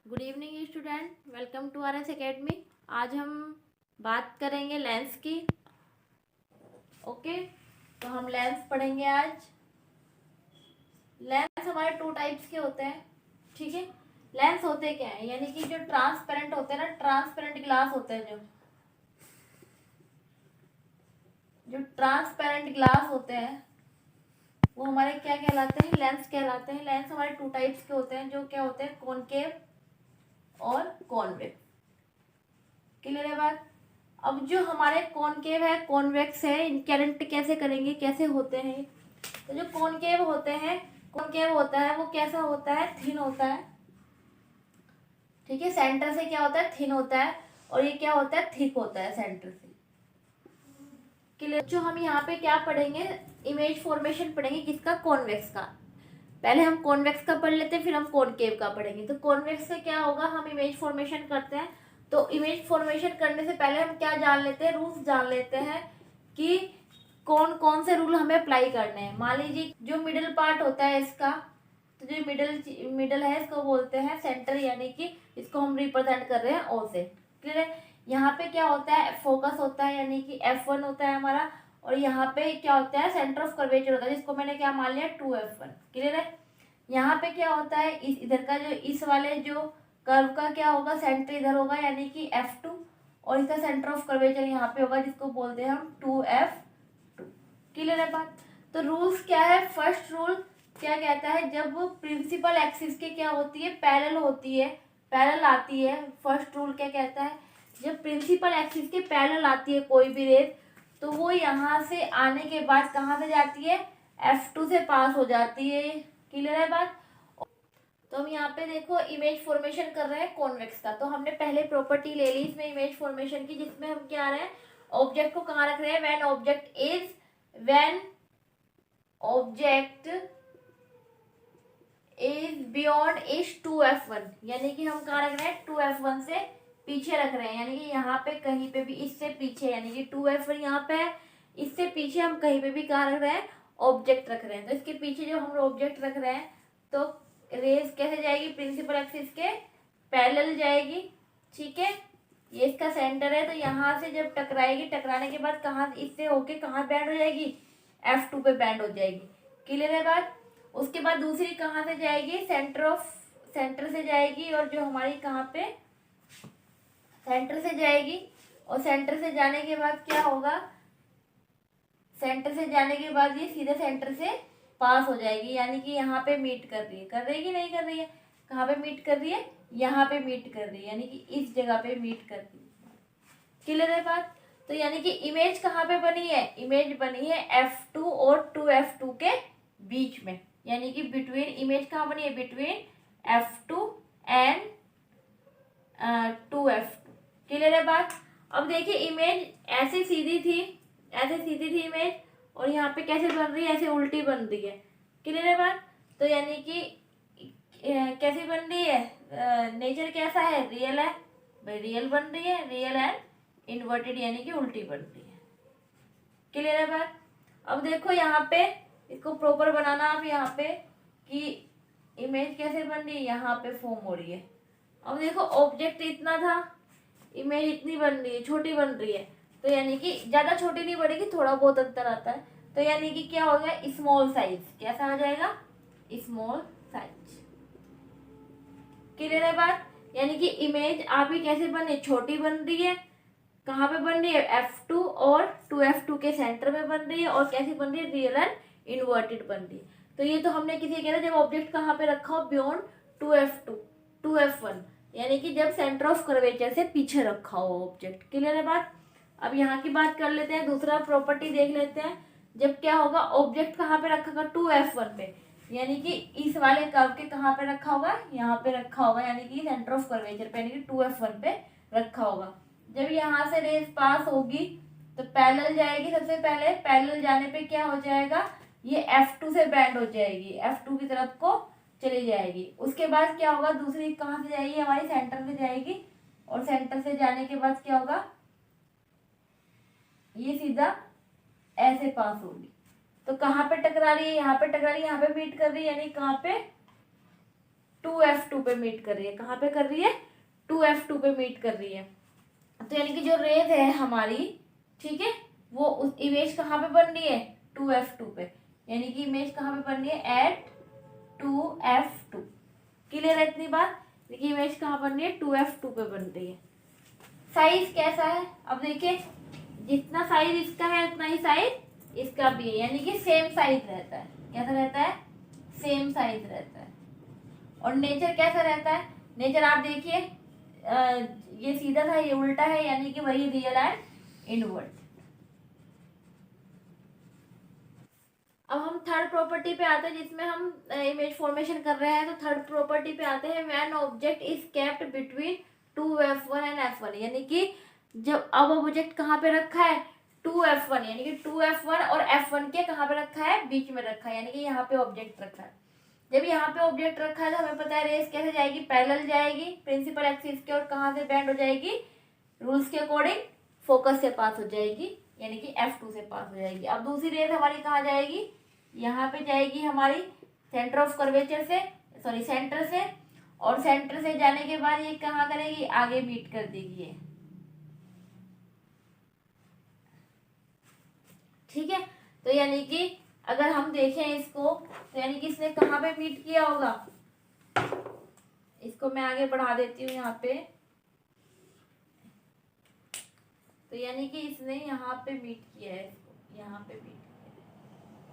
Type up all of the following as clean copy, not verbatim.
Good evening student, welcome to R S academy. आज हम बात करेंगे लेंस की। ओके, तो हम लेंस पढ़ेंगे आज। लेंस हमारे टू टाइप्स के होते हैं, ठीक है। लेंस होते क्या है, यानी कि जो ट्रांसपेरेंट होते हैं ना, ट्रांसपेरेंट ग्लास होते हैं, जो ट्रांसपेरेंट ग्लास होते हैं वो हमारे क्या कहलाते हैं, लेंस कहलाते हैं। लेंस हमारे टू टाइप्स के होते हैं, जो क्या होते हैं, कॉनकेव और कॉन्वेक्स। क्लियर है बात। अब जो हमारे कॉनकेव है, कॉन्वेक्स है, इनके आइडेंटिटी कैसे करेंगे, कैसे होते हैं। तो जो कॉनकेव होते हैं, कॉनकेव होता है वो कैसा होता है, थिन होता है, ठीक है। सेंटर से क्या होता है, थिन होता है, और ये क्या होता है, थिक होता है सेंटर से। क्लियर। जो हम यहाँ पे क्या पढ़ेंगे, इमेज फॉर्मेशन पढ़ेंगे, किसका, कॉन्वेक्स का। पहले हम कॉन्वेक्स का पढ़ लेते हैं, फिर हम कॉनकेव का पढ़ेंगे। तो कॉन्वेक्स से क्या होगा, हम इमेज फॉर्मेशन करते हैं। तो इमेज फॉर्मेशन करने से पहले हम क्या जान लेते हैं, रूल्स जान लेते हैं कि कौन कौन से रूल हमें अप्लाई करने हैं। मान लीजिए जो मिडिल पार्ट होता है इसका, तो जो मिडिल है इसको बोलते हैं सेंटर, यानी कि इसको हम रिप्रेजेंट कर रहे हैं ओ से। क्लियर है। यहाँ पे क्या होता है, फोकस होता है, यानी कि F1 होता है हमारा। और यहाँ पे क्या होता है, सेंटर ऑफ कर्वेचर होता है, जिसको मैंने क्या मान लिया, 2F1। क्लियर है। यहाँ पे क्या होता है, इधर का जो इस वाले जो कर्व का क्या होगा, सेंटर इधर होगा, यानी कि F2। और इसका सेंटर ऑफ कर्वेचर यहाँ पे होगा, जिसको बोलते हैं हम 2F2। क्लियर है बात। तो रूल्स क्या है, फर्स्ट रूल क्या कहता है, जब प्रिंसिपल एक्सिस के क्या होती है, पैरेलल होती है, पैरेलल आती है। फर्स्ट रूल क्या कहता है, जब प्रिंसिपल एक्सिस के पैरेलल आती है कोई भी रेस, तो वो यहाँ से आने के बाद कहाँ से जाती है, F2 से पास हो जाती है। क्लियर है बात। तो हम यहाँ पे देखो इमेज फॉर्मेशन कर रहे हैं कॉन्वेक्स का। तो हमने पहले प्रॉपर्टी ले ली इसमें इमेज फॉर्मेशन की, जिसमें हम क्या रहे हैं, ऑब्जेक्ट को कहाँ रख रहे हैं, when object is beyond is 2F1, यानी कि हम कहाँ रख रहे हैं, 2F1 से पीछे रख रहे हैं, यानी कि यहाँ पे कहीं पे भी इससे पीछे, यानी कि 2F1 यहाँ पे है, इससे पीछे हम कहीं पे भी कहाँ रख रहे हैं, ऑब्जेक्ट रख रहे हैं। तो इसके पीछे जो हम ऑब्जेक्ट रख रहे हैं, तो रेस कैसे जाएगी, प्रिंसिपल एक्सिस के पैरेलल जाएगी, ठीक है। ये इसका सेंटर है, तो यहाँ से जब टकराएगी, टकराने के बाद कहाँ, इससे होके कहाँ बैंड हो जाएगी, F2 पे बैंड हो जाएगी। क्लियर है बात। उसके बाद दूसरी कहाँ से जाएगी, सेंटर से जाएगी, और जो हमारी कहाँ पे, सेंटर से जाएगी। और सेंटर से जाने के बाद क्या होगा, सेंटर से जाने के बाद ये सीधे सेंटर से पास हो जाएगी, यानी कि यहाँ पे मीट कर रही है, कर रही है कि नहीं कर रही है, कहाँ पे मीट कर रही है, यहाँ पे मीट कर रही है, यानी कि इस जगह पे मीट कर रही है। क्लियर है बात। तो यानी कि इमेज कहाँ पे बनी है, इमेज बनी है F2 और 2F2 के बीच में, यानी कि बिटवीन, इमेज कहाँ बनी है, between F2 and 2F2। Clear है बात। अब देखिए इमेज ऐसे सीधी थी, ऐसे सीधी थी इमेज, और यहाँ पे कैसे बन रही है, ऐसे उल्टी बन रही है। क्लियर है बात। तो यानी कि कैसी बन रही है, नेचर कैसा है, रियल है, भाई रियल बन रही है, रियल एंड इन्वर्टेड, यानी कि उल्टी बन रही है। क्लियर है बात। अब देखो यहाँ पे इसको प्रॉपर बनाना, आप यहाँ पे कि इमेज कैसे बन रही है, यहाँ पे फॉर्म हो रही है। अब देखो ऑब्जेक्ट इतना था, इमेज इतनी बन रही है, छोटी बन रही है, तो यानी कि ज़्यादा छोटी नहीं बढ़ेगी, थोड़ा बहुत अंतर आता है। तो यानी कि क्या हो गया, स्मॉल साइज, कैसा आ जाएगा, स्मॉल साइज। क्लियर है बात। यानी कि इमेज आप ही कैसे बने, छोटी बन रही है, कहाँ पे बन रही है, F2 और 2F2 के सेंटर में बन रही है, और कैसी बन रही है, रियल एंड इन्वर्टेड बन रही है। तो ये तो हमने किसी कह रहा जब ऑब्जेक्ट कहाँ पे रखा हो, बियॉन्ड 2F2 2F1, यानी कि जब सेंटर ऑफ कर्वेचर से पीछे रखा हो ऑब्जेक्ट। क्लियर है बात। अब यहाँ की बात कर लेते हैं, दूसरा प्रॉपर्टी देख लेते हैं। जब क्या होगा, ऑब्जेक्ट कहाँ पे रखा होगा, 2F1 पे, यानी कि इस वाले कर्व के कहाँ पे रखा होगा, यहाँ पे रखा होगा, यानी कि सेंटर ऑफ कर्वेचर पे, यानी कि 2F1 पे रखा होगा। जब यहाँ से रेस पास होगी तो पैरेलल जाएगी, सबसे पहले पैरेलल जाने पे क्या हो जाएगा, ये F2 से बैंड हो जाएगी, F2 की तरफ को चली जाएगी। उसके बाद क्या होगा, दूसरी कहाँ से जाएगी, हमारी सेंटर से जाएगी, और सेंटर से जाने के बाद क्या होगा, ये सीधा ऐसे पास होगी। तो कहाँ पे टकरा रही है, यहाँ पे टकरा रही है, यहाँ पे मीट कर रही है, यानी कहाँ पे, 2f2 पे मीट कर रही है। कहाँ पे कर रही है? 2f2 पे मीट कर रही है। तो यानी कि जो रेज है हमारी, ठीक है, वो उस इमेज कहाँ पे बन रही है? 2f2 पे। यानी कि इमेज कहाँ पे बन रही है? Eight 2f2। क्लियर है इतनी बात? देखिए इमेज कहाँ बन रही है? 2f2 पे बन रही है। साइज कैसा है? अब देखिए जितना साइज इसका है उतना ही साइज इसका भी है, यानी कि सेम साइज रहता है। कैसा रहता है? सेम साइज रहता है। और नेचर कैसा रहता है? नेचर आप देखिए, ये सीधा था, ये उल्टा है, यानी कि वही रियल एंड इनवर्ट। अब हम थर्ड प्रॉपर्टी पे आते हैं जिसमें हम इमेज फॉर्मेशन कर रहे हैं। तो थर्ड प्रॉपर्टी पे आते हैं, when object is kept between 2f1 and f1। यानी कि जब अब ऑब्जेक्ट कहाँ पे रखा है? 2f1, यानी कि 2f1 और f1 के कहाँ पे रखा है? बीच में रखा है, यानी कि यहाँ पे ऑब्जेक्ट रखा है। जब यहाँ पे ऑब्जेक्ट रखा है तो हमें पता है रेस कैसे जाएगी? पैरेलल जाएगी प्रिंसिपल एक्सिस के, और कहाँ से बेंड हो जाएगी? रूल्स के अकॉर्डिंग फोकस से पास हो जाएगी, यानी कि f2 से पास हो जाएगी। अब दूसरी रेस हमारी कहाँ जाएगी? यहाँ पे जाएगी हमारी सेंटर ऑफ कर्वेचर से, सॉरी सेंटर से, और सेंटर से जाने के बाद ये कहाँ करेगी? आगे मीट कर देगी ये। ठीक है, तो यानी कि अगर हम देखें इसको, तो यानी कि इसने कहाँ पे मीट किया होगा? इसको मैं आगे बढ़ा देती हूँ यहाँ पे। तो यानी कि इसने यहाँ पे मीट किया है, इसको यहाँ पे मीट किया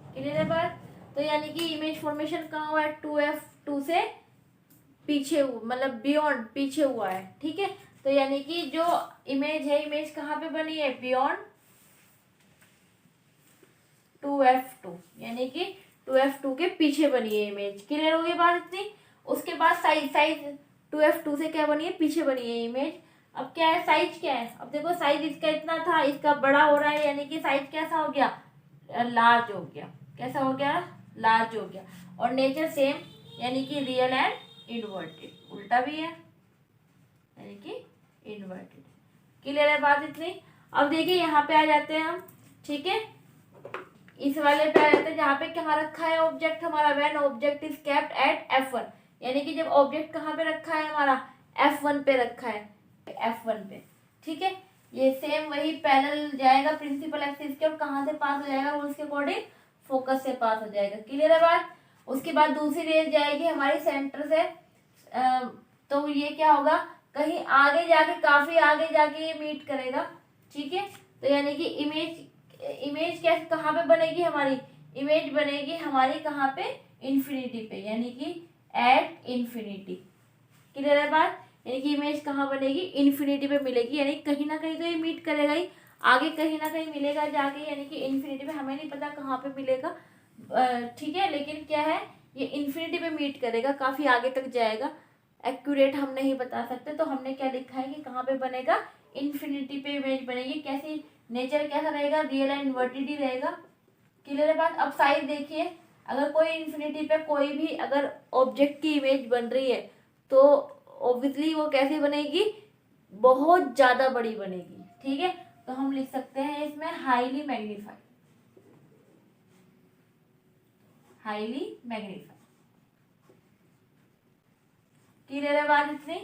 है। क्लियर है बात? तो यानी कि इमेज फॉर्मेशन कहाँ हुआ है? 2f2 से पीछे, मतलब बियॉन्ड, पीछे हुआ है। ठीक है, तो यानी कि जो इमेज है, इमेज कहाँ पे बनी है? बियॉन्ड 2f2, यानी कि 2f2 के पीछे बनी है इमेज। क्लियर हो गई बात इतनी? उसके बाद साइज 2f2 से क्या बनी है? पीछे बनी है इमेज। अब क्या है? साइज क्या है? अब देखो साइज इसका इतना था, इसका बड़ा हो रहा है, यानी कि साइज कैसा हो गया? लार्ज हो गया। कैसा हो गया? लार्ज हो गया। और नेचर सेम, यानी कि रियल एंड इनवर्टेड, उल्टा भी है, यानी कि इनवर्टेड। क्लियर है बात इतनी? अब देखिए यहाँ पे आ जाते हैं हम। ठीक है, इस वाले पे आ जाते हैं जहाँ पे कहाँ रखा है ऑब्जेक्ट हमारा? When object is kept at f1, यानी कि जब ऑब्जेक्ट कहाँ पे रखा है हमारा? f1 पे रखा है, f1 पे। ठीक है, ये सेम वही पैरेलल जाएगा प्रिंसिपल एक्सिस के, और कहाँ से पास हो जाएगा? रूल्स के अकॉर्डिंग फोकस से पास हो जाएगा। क्लियर है बात? उसके बाद दूसरी रेज जाएगी हमारी सेंटर से, तो ये क्या होगा? कहीं आगे जाके, काफी आगे जाके ये मीट करेगा। ठीक है, तो यानी कि इमेज कैसे, कहाँ पे बनेगी हमारी? इमेज बनेगी हमारी कहाँ पे? इन्फिनिटी पे, यानी कि एट इन्फिनिटी। क्लियर है बात? यानी कि इमेज कहाँ बनेगी? इन्फिनिटी पे मिलेगी, यानी कहीं ना कहीं तो ये मीट करेगा ही, आगे कहीं ना कहीं मिलेगा जाके, यानी कि इन्फिनिटी पे। हमें नहीं पता कहाँ पे मिलेगा, ठीक है, लेकिन क्या है, ये इन्फिनिटी पे मीट करेगा, काफी आगे तक जाएगा। एक्यूरेट हम नहीं बता सकते, तो हमने क्या लिखा है कि कहाँ पे बनेगा? इन्फिनिटी पे इमेज बनेगी। कैसी? नेचर कैसा रहेगा? रियल एंड इन्वर्टेड ही रहेगा। क्लियर है बात? अब साइज देखिए, अगर कोई इन्फिनिटी पे कोई भी अगर ऑब्जेक्ट की इमेज बन रही है तो ऑब्वियसली वो कैसी बनेगी? बहुत ज्यादा बड़ी बनेगी। ठीक है, तो हम लिख सकते हैं इसमें highly magnified, highly magnified. Clear है बात इतनी?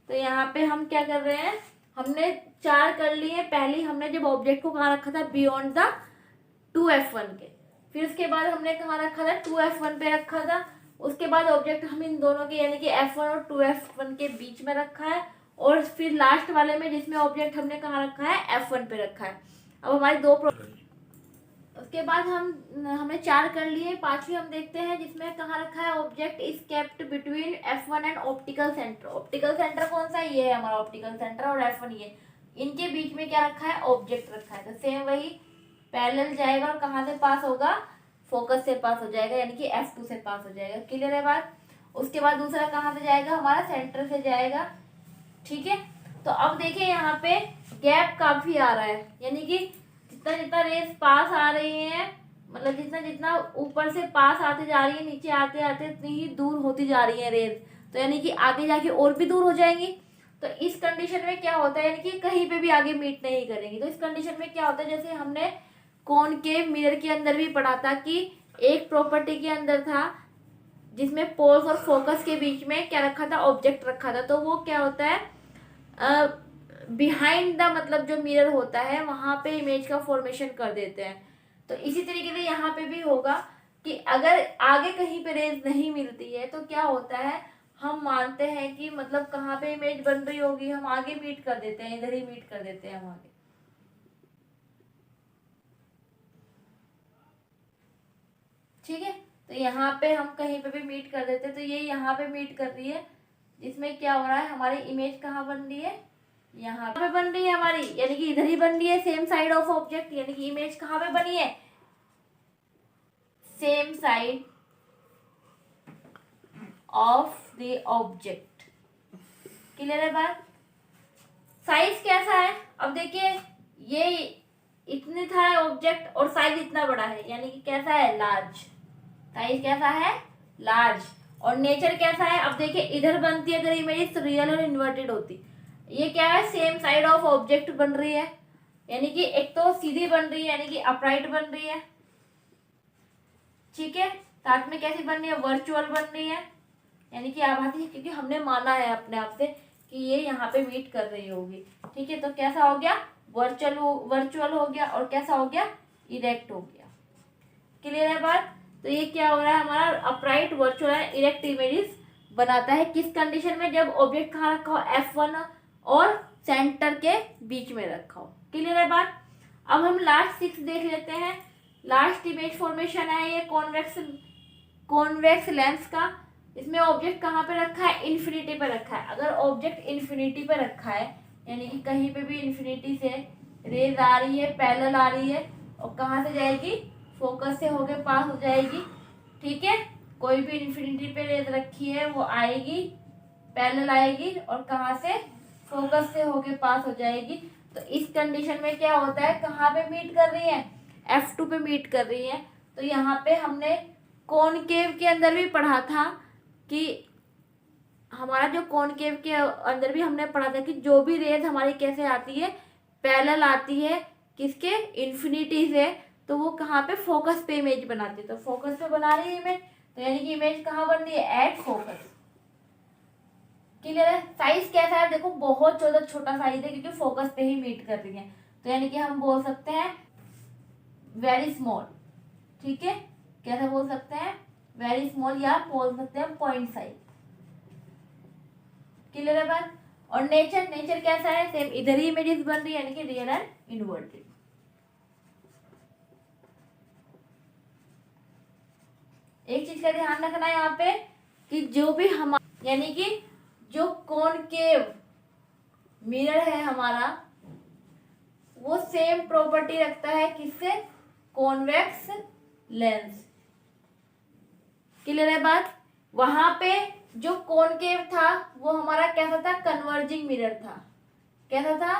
तो यहाँ पे हम क्या कर रहे हैं, हमने 4 कर लिए। पहली हमने जब ऑब्जेक्ट को कहाँ रखा था? बियॉन्ड द 2f1 के। फिर उसके बाद हमने कहाँ रखा था? 2f1 पे रखा था। उसके बाद ऑब्जेक्ट हम इन दोनों के, यानी कि f1 और 2f1 के बीच में रखा है। और फिर लास्ट वाले में जिसमें ऑब्जेक्ट हमने कहाँ रखा है? f1 पे रखा है। अब हमारे दो उसके बाद हमने 4 कर लिए। पांचवी हम देखते हैं जिसमें कहाँ रखा है? Object is kept between f1 and optical centre. Optical centre कौन सा? ये है हमारा ऑप्टिकल सेंटर, और f1 ये। इनके बीच में क्या रखा है? ऑब्जेक्ट रखा है। तो सेम वही पैरेलल जाएगा, और कहाँ से पास होगा? फोकस से पास हो जाएगा, यानी कि f2 से पास हो जाएगा। क्लियर है बात? उसके बाद दूसरा कहाँ से जाएगा? हमारा सेंटर से जाएगा। ठीक है, तो अब देखिए यहाँ पे गैप काफी आ रहा है, यानी कि जितना जितना रेस पास आ रही है, मतलब जितना जितना ऊपर से पास आते जा रही है, नीचे आते आते इतनी ही दूर होती जा रही है रेस। तो यानी कि आगे जाके और भी दूर हो जाएंगी। तो इस कंडीशन में क्या होता है, यानी कि कहीं पे भी आगे मीट नहीं करेंगी। तो इस कंडीशन में क्या होता है, जैसे हमने कॉनकेव मिरर के अंदर भी पढ़ा था कि एक प्रॉपर्टी के अंदर था जिसमें पोल्स और फोकस के बीच में क्या रखा था, ऑब्जेक्ट रखा था। तो वो क्या होता है, बिहाइंड द मतलब जो मिरर होता है वहां पे इमेज का फॉर्मेशन कर देते हैं। तो इसी तरीके से यहाँ पे भी होगा कि अगर आगे कहीं पे रेज नहीं मिलती है तो क्या होता है, हम मानते हैं कि मतलब कहाँ पे इमेज बन रही होगी, हम आगे मीट कर देते हैं, इधर ही मीट कर देते हैं हम आगे। ठीक है, तो यहाँ पे हम कहीं पे भी मीट कर देते हैं, तो ये यहाँ पे मीट कर रही है, जिसमें क्या हो रहा है, हमारी इमेज कहाँ बन रही है, यहाँ पे बन रही है हमारी, यानी कि इधर ही बन रही है, सेम साइड ऑफ ऑब्जेक्ट। यानी कि इमेज कहाँ पे बनी है, same side of the object. Clear है बात। साइज कैसा है, अब देखिए ये इतने था ऑब्जेक्ट और साइज इतना बड़ा है, यानी कि कैसा है, लार्ज। साइज कैसा है, लार्ज। और नेचर कैसा है, अब देखिए इधर बनती है अगर इमेज तो रियल और इन्वर्टेड होती। ये क्या है, सेम साइड ऑफ ऑब्जेक्ट बन रही है, यानी कि एक तो सीधी बन रही है, यानी कि अपराइट बन रही है। ठीक है, साथ में कैसी बन रही है, वर्चुअल बन रही है, यानी कि आभासी, क्योंकि हमने माना है अपने आप से कि ये यहाँ पे मीट कर रही होगी। ठीक है, तो कैसा हो गया, वर्चुअल हो गया, और कैसा हो गया, इरेक्ट हो गया। क्लियर है बात। तो ये क्या हो रहा है, हमारा upright, virtual and erect images बनाता है। किस कंडीशन में, जब ऑब्जेक्ट कहाँ रखा हो, F1 और सेंटर के बीच में रखा हो। क्लियर है बात। अब हम लास्ट 6 देख लेते हैं। लास्ट इमेज फॉर्मेशन है ये कॉन्वेक्स लेंस का। इसमें ऑब्जेक्ट कहाँ पे रखा है, इन्फिनिटी पे रखा है। अगर ऑब्जेक्ट इन्फिनिटी पे रखा है, यानी कि कहीं पे भी इन्फिनिटी से रेज आ रही है, पैरेलल आ रही है, और कहाँ से जाएगी, फोकस से होके पास हो जाएगी। ठीक है, कोई भी इन्फिनिटी पे रेज रखी है वो आएगी, पैरेलल आएगी, और कहाँ से, फोकस से होके पास हो जाएगी। तो इस कंडीशन में क्या होता है, कहाँ पे मीट कर रही है, F2 पे मीट कर रही है। तो यहाँ पे हमने कॉनकेव के अंदर भी पढ़ा था कि हमारा जो कॉनकेव के अंदर भी हमने पढ़ा था कि जो भी रेज हमारी कैसे आती है, पैरेलल आती है, किसके, इन्फिनिटी से, तो वो कहाँ पे, फोकस पे इमेज बनाती है। तो फोकस पे बना रही है इमेज, तो यानी कि इमेज कहाँ बन रही है, एट फोकस। क्लियर है। साइज कैसा है, देखो बहुत ज्यादा छोटा साइज है, क्योंकि फोकस पे ही मीट कर रही है। तो यानी कि हम बोल सकते हैं वेरी स्मॉल। ठीक है, कैसे बोल सकते हैं, वेरी स्मॉल, या बोल सकते हैं पॉइंट साइज। क्लियर है बात। और नेचर कैसा है, सेम इधर ही इमेजेस बन रही है, यानी कि रियल एंड इन्वर्टेड। एक चीज का ध्यान रखना है यहाँ पे कि जो भी हम, यानी कि जो कॉनकेव मिरर है हमारा, वो सेम प्रॉपर्टी रखता है किससे, कॉन्वेक्स लेंस। क्लियर है बात। वहां पे जो कॉनकेव था वो हमारा कैसा था, कन्वर्जिंग मिरर था। कैसा था,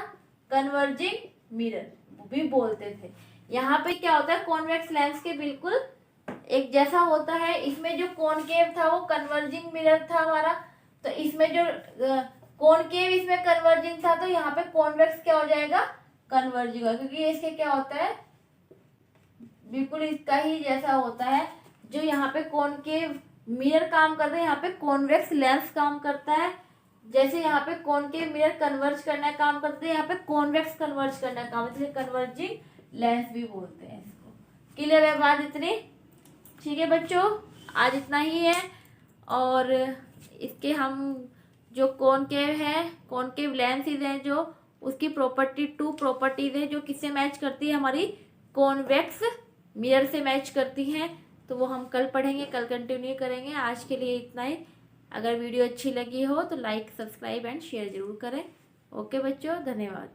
कन्वर्जिंग मिरर भी बोलते थे। यहाँ पे क्या होता है, कॉन्वेक्स लेंस के बिल्कुल एक जैसा होता है। इसमें जो कॉनकेव था वो कन्वर्जिंग मिरर था हमारा, तो इसमें जो कॉनकेव इसमें कन्वर्जिंग था, तो यहाँ पे कॉन्वेक्स क्या हो जाएगा, कन्वर्जिंग होगा, क्योंकि इसके क्या होता है, बिल्कुल इसका ही जैसा होता है। जो यहाँ पे कॉनकेव मिरर काम करता है, यहाँ पे कॉन्वेक्स लेंस काम करता है। जैसे यहाँ पे कॉनकेव मिरर कन्वर्ज करना काम करते हैं, यहाँ पे कॉन्वेक्स कन्वर्ज करना काम, इसलिए कन्वर्जिंग लेंस भी बोलते हैं इसको। क्लियर है बात इतनी। ठीक है बच्चों, आज इतना ही है। और इसके हम जो कॉनकेव लेंसेज हैं, जो उसकी प्रॉपर्टी 2 प्रॉपर्टीज है जो किससे मैच करती है, हमारी कॉन्वेक्स मिरर से मैच करती हैं। तो वो हम कल पढ़ेंगे, कल कंटिन्यू करेंगे। आज के लिए इतना ही। अगर वीडियो अच्छी लगी हो तो लाइक, सब्सक्राइब एंड शेयर जरूर करें। ओके बच्चों, धन्यवाद।